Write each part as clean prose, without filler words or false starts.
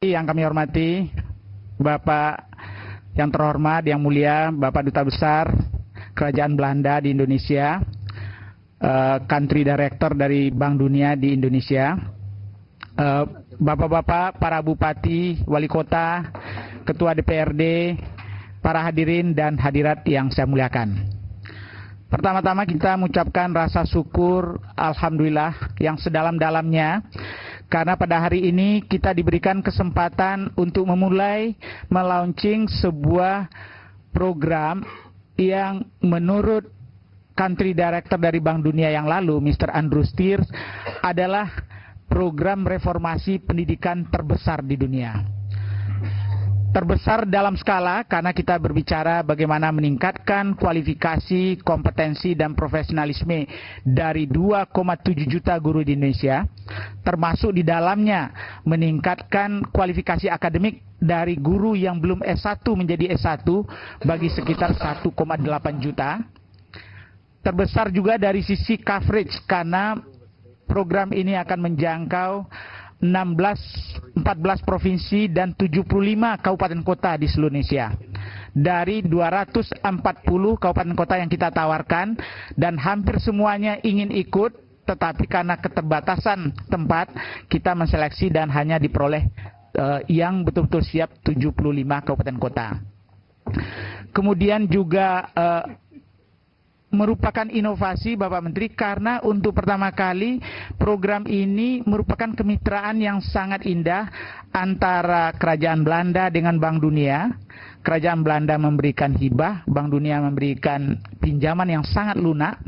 Yang kami hormati, Bapak yang terhormat, yang mulia, Bapak Duta Besar Kerajaan Belanda di Indonesia, Country Director dari Bank Dunia di Indonesia, Bapak-bapak, para bupati, wali kota, ketua DPRD, para hadirin dan hadirat yang saya muliakan. Pertama-tama kita mengucapkan rasa syukur, Alhamdulillah, yang sedalam-dalamnya, karena pada hari ini kita diberikan kesempatan untuk memulai melaunching sebuah program yang menurut Country Director dari Bank Dunia yang lalu, Mr. Andrew Stiers, adalah program reformasi pendidikan terbesar di dunia. Terbesar dalam skala karena kita berbicara bagaimana meningkatkan kualifikasi, kompetensi, dan profesionalisme dari 2,7 juta guru di Indonesia, termasuk di dalamnya meningkatkan kualifikasi akademik dari guru yang belum S1 menjadi S1 bagi sekitar 1,8 juta. Terbesar juga dari sisi coverage karena program ini akan menjangkau 14 provinsi dan 75 kabupaten kota di seluruh Indonesia. Dari 240 kabupaten kota yang kita tawarkan, dan hampir semuanya ingin ikut, tetapi karena keterbatasan tempat, kita menseleksi dan hanya diperoleh yang betul-betul siap 75 kabupaten kota. Kemudian juga merupakan inovasi Bapak Menteri karena untuk pertama kali program ini merupakan kemitraan yang sangat indah antara Kerajaan Belanda dengan Bank Dunia. Kerajaan Belanda memberikan hibah, Bank Dunia memberikan pinjaman yang sangat lunak,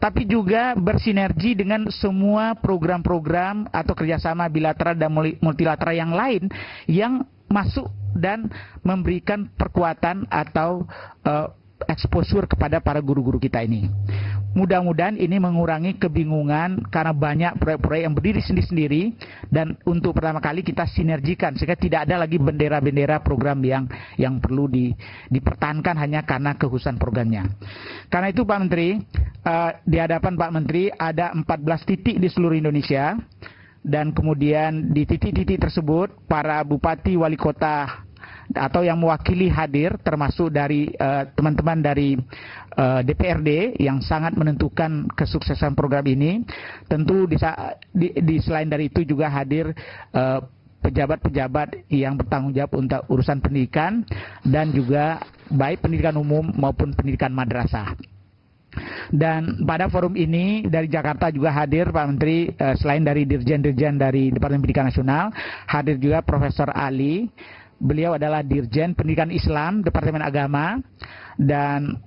tapi juga bersinergi dengan semua program-program atau kerjasama bilateral dan multilateral yang lain yang masuk dan memberikan perkuatan atau exposure kepada para guru-guru kita ini. Mudah-mudahan ini mengurangi kebingungan karena banyak proyek-proyek yang berdiri sendiri-sendiri, dan untuk pertama kali kita sinergikan sehingga tidak ada lagi bendera-bendera program yang perlu dipertahankan hanya karena kekhususan programnya. Karena itu Pak Menteri, di hadapan Pak Menteri ada 14 titik di seluruh Indonesia, dan kemudian di titik-titik tersebut para bupati, wali kota atau yang mewakili hadir, termasuk dari teman-teman dari DPRD yang sangat menentukan kesuksesan program ini. Tentu di selain dari itu juga hadir pejabat-pejabat yang bertanggung jawab untuk urusan pendidikan, dan juga baik pendidikan umum maupun pendidikan madrasah. Dan pada forum ini dari Jakarta juga hadir Pak Menteri, selain dari dirjen-dirjen dari Departemen Pendidikan Nasional, hadir juga Profesor Ali. Beliau adalah Dirjen Pendidikan Islam Departemen Agama, dan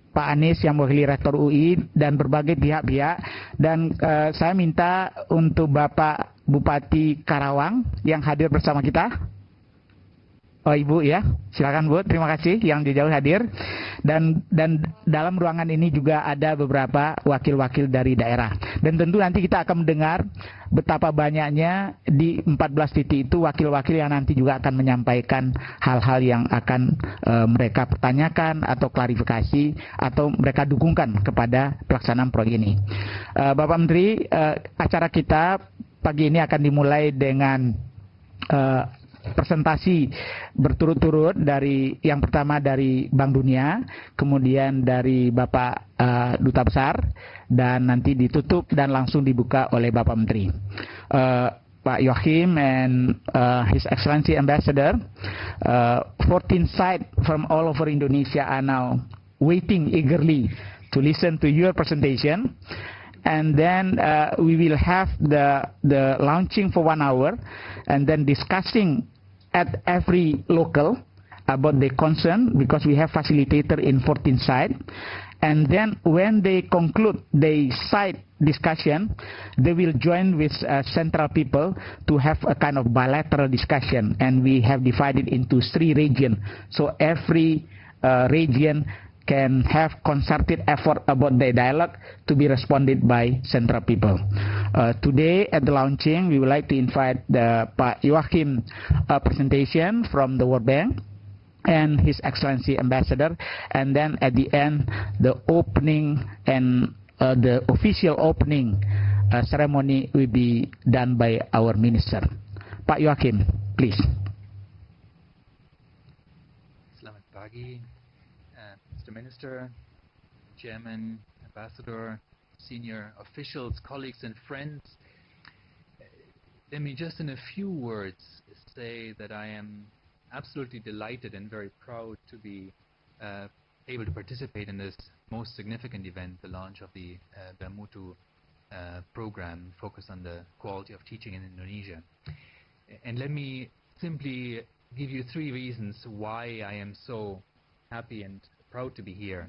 Pak Anies yang mewakili Rektor UI, dan berbagai pihak-pihak. Dan saya minta untuk Bapak Bupati Karawang yang hadir bersama kita. Oh Ibu ya, silakan Bu, terima kasih yang jauh hadir. Dan dalam ruangan ini juga ada beberapa wakil-wakil dari daerah. Dan tentu nanti kita akan mendengar betapa banyaknya di 14 titik itu wakil-wakil yang nanti juga akan menyampaikan hal-hal yang akan mereka pertanyakan atau klarifikasi atau mereka dukungkan kepada pelaksanaan proyek ini. Bapak Menteri, acara kita pagi ini akan dimulai dengan presentasi berturut-turut dari yang pertama dari Bank Dunia, kemudian dari Bapak Duta Besar, dan nanti ditutup dan langsung dibuka oleh Bapak Menteri. Pak Joachim and His Excellency Ambassador, 14 sides from all over Indonesia are now waiting eagerly to listen to your presentation. And then we will have the launching for 1 hour, and then discussing at every local about the concern, because we have facilitator in 14 sites. And then when they conclude the site discussion, they will join with central people to have a kind of bilateral discussion, and we have divided into 3 regions, so every region can have concerted effort about the dialogue to be responded by central people. Today at the launching, we would like to invite the Pak Joachim presentation from the World Bank and His Excellency Ambassador, and then at the end, the opening and the official opening ceremony will be done by our Minister. Pak Joachim, please. Selamat pagi, Mr. Minister, Chairman, Ambassador, senior officials, colleagues and friends. Let me just in a few words say that I am absolutely delighted and very proud to be able to participate in this most significant event, the launch of the Bermutu program focused on the quality of teaching in Indonesia. And let me simply give you 3 reasons why I am so happy and proud to be here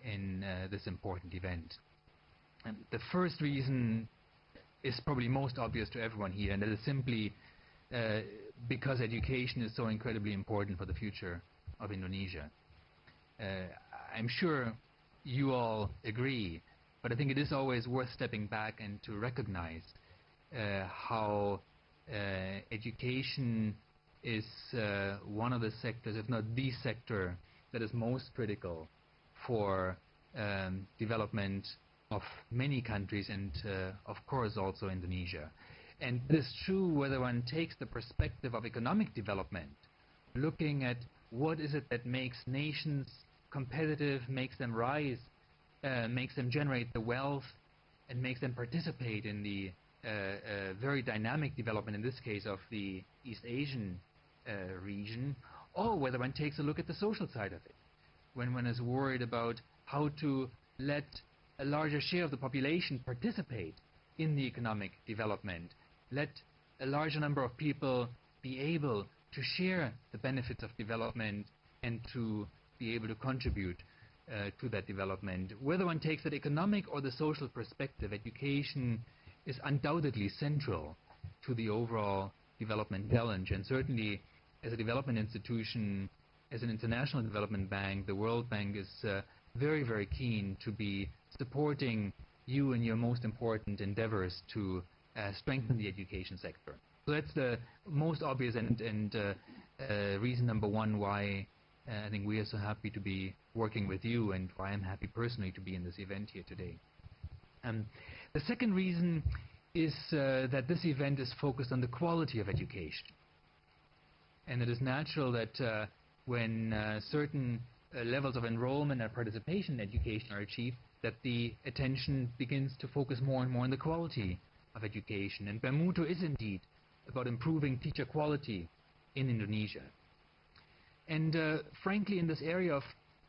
in this important event. And the first reason is probably most obvious to everyone here, and that is simply because education is so incredibly important for the future of Indonesia. I'm sure you all agree, but I think it is always worth stepping back and to recognize how education is one of the sectors, if not the sector, that is most critical for development of many countries and of course also Indonesia. And this is true whether one takes the perspective of economic development, looking at what is it that makes nations competitive, makes them rise, makes them generate the wealth, and makes them participate in the very dynamic development, in this case of the East Asian region, or whether one takes a look at the social side of it, when one is worried about how to let a larger share of the population participate in the economic development, let a larger number of people be able to share the benefits of development and to be able to contribute to that development. Whether one takes that economic or the social perspective, education is undoubtedly central to the overall development challenge, and certainly as a development institution, as an international development bank, the World Bank is very, very keen to be supporting you in your most important endeavors to strengthen the education sector. So that's the most obvious and reason number 1 why I think we are so happy to be working with you, and why I'm happy personally to be in this event here today. The second reason is that this event is focused on the quality of education. And it is natural that when certain levels of enrollment and participation in education are achieved, that the attention begins to focus more and more on the quality of education. And Bermutu is indeed about improving teacher quality in Indonesia. And frankly, in this area of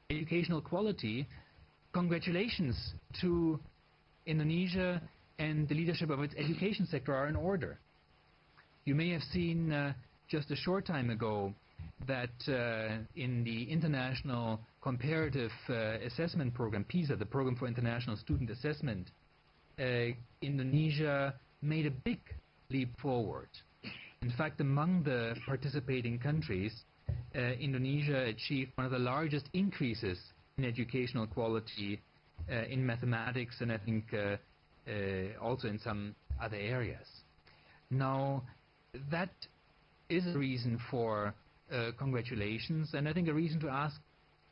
educational quality, congratulations to Indonesia and the leadership of its education sector are in order. You may have seen just a short time ago that in the International Comparative Assessment Program, PISA, the Program for International Student Assessment, Indonesia made a big leap forward. In fact, among the participating countries, Indonesia achieved one of the largest increases in educational quality in mathematics, and I think also in some other areas. Now, that is a reason for congratulations, and I think a reason to ask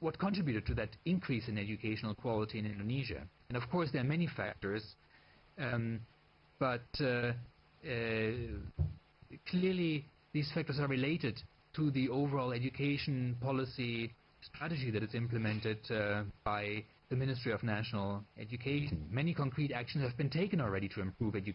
what contributed to that increase in educational quality in Indonesia. And of course there are many factors, but clearly these factors are related to the overall education policy strategy that is implemented by the Ministry of National Education. Many concrete actions have been taken already to improve education